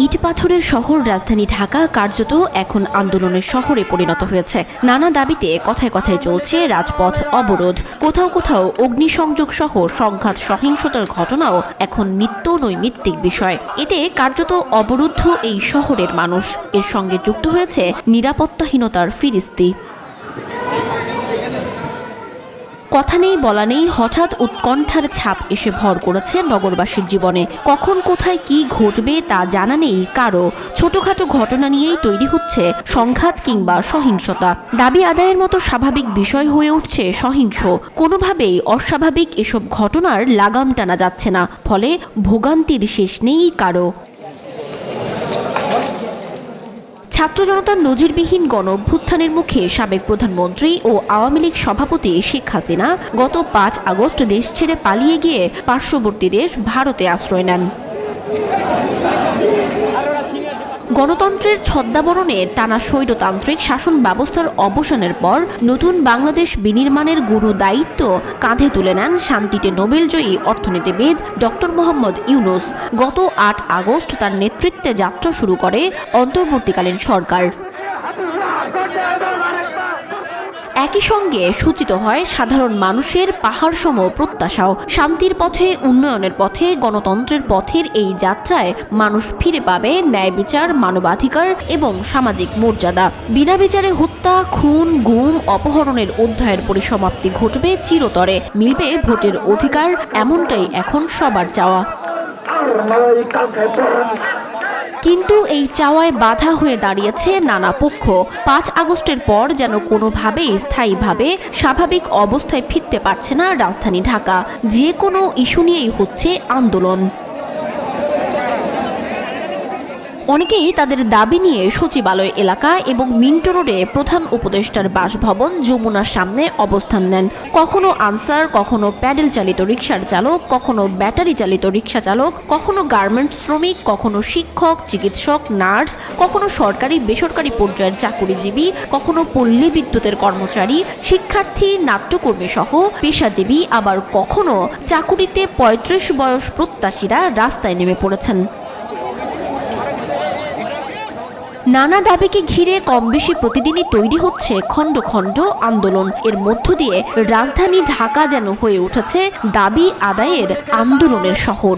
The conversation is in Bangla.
ইট পাথরের শহর রাজধানী ঢাকা কার্যত এখন আন্দোলনের শহরে পরিণত হয়েছে। নানা দাবিতে কথায় কথায় চলছে রাজপথ অবরোধ, কোথাও কোথাও অগ্নিসংযোগ সহ সংঘাত সহিংসতার ঘটনাও এখন নিত্য নৈমিত্তিক বিষয়। এতে কার্যত অবরুদ্ধ এই শহরের মানুষ। এর সঙ্গে যুক্ত হয়েছে নিরাপত্তাহীনতার ফিরিস্তি। কথা নেই বলা নেই, হঠাৎ উৎকণ্ঠার ছাপ এসে ভর করেছে নগরবাসীর জীবনে। কখন কোথায় কি ঘটবে তা জানা নেই কারো। ছোটখাটো ঘটনা নিয়েই তৈরি হচ্ছে সংঘাত কিংবা সহিংসতা। দাবি আদায়ের মতো স্বাভাবিক বিষয় হয়ে উঠছে সহিংস। কোনোভাবেই অস্বাভাবিক এসব ঘটনার লাগাম টানা যাচ্ছে না, ফলে ভোগান্তির শেষ নেই কারো। ছাত্র জনতার নজিরবিহীন গণ অভ্যুত্থানের মুখে সাবেক প্রধানমন্ত্রী ও আওয়ামী লীগ সভাপতি শেখ হাসিনা গত ৫ আগস্ট দেশ ছেড়ে পালিয়ে গিয়ে পার্শ্ববর্তী দেশ ভারতে আশ্রয় নেন। গণতন্ত্রের ছদ্মাবরণে টানা স্বৈরতান্ত্রিক শাসন ব্যবস্থার অবসানের পর নতুন বাংলাদেশ বিনির্মাণের গুরু দায়িত্ব কাঁধে তুলে নেন শান্তিতে নোবেলজয়ী অর্থনীতিবিদ ডক্টর মোহাম্মদ ইউনূস। গত ৮ আগস্ট তার নেতৃত্বে যাত্রা শুরু করে অন্তর্বর্তীকালীন সরকার। একই সঙ্গে সূচিত হয় সাধারণ মানুষের পাহাড়সম প্রত্যাশাও। শান্তির পথে, উন্নয়নের পথে, গণতন্ত্রের পথের এই যাত্রায় মানুষ ফিরে পাবে ন্যায় বিচার, মানবাধিকার এবং সামাজিক মর্যাদা। বিনা বিচারে হত্যা, খুন, গুম, অপহরণের অধ্যায়ের পরিসমাপ্তি ঘটবে চিরতরে। মিলবে ভোটের অধিকার, এমনটাই এখন সবার চাওয়া। কিন্তু এই চাওয়ায় বাধা হয়ে দাঁড়িয়েছে নানা পক্ষ। ৫ আগস্টের পর যেন কোনোভাবেই স্থায়ীভাবে স্বাভাবিক অবস্থায় ফিরতে পারছে না রাজধানী ঢাকা। যে কোনো ইস্যু নিয়েই হচ্ছে আন্দোলন। অনেকেই তাদের দাবি নিয়ে সচিবালয় এলাকা এবং মিন্টো রোডে প্রধান উপদেষ্টার বাসভবন যমুনার সামনে অবস্থান নেন। কখনো আনসার, কখনো প্যাডেল চালিত রিকশার চালক, কখনো ব্যাটারি চালিত রিকশা চালক, কখনো গার্মেন্টস শ্রমিক, কখনো শিক্ষক, চিকিৎসক, নার্স, কখনো সরকারি বেসরকারি পর্যায়ের চাকুরিজীবী, কখনো পল্লী বিদ্যুতের কর্মচারী, শিক্ষার্থী, নাট্যকর্মী সহ পেশাজীবী, আবার কখনো চাকুরিতে ৩৫ বয়স প্রত্যাশীরা রাস্তায় নেমে পড়েছেন। নানা দাবিকে ঘিরে কম বেশি প্রতিদিনই তৈরি হচ্ছে খণ্ড খণ্ড আন্দোলন। এর মধ্য দিয়ে রাজধানী ঢাকা যেন হয়ে উঠেছে দাবি আদায়ের আন্দোলনের শহর।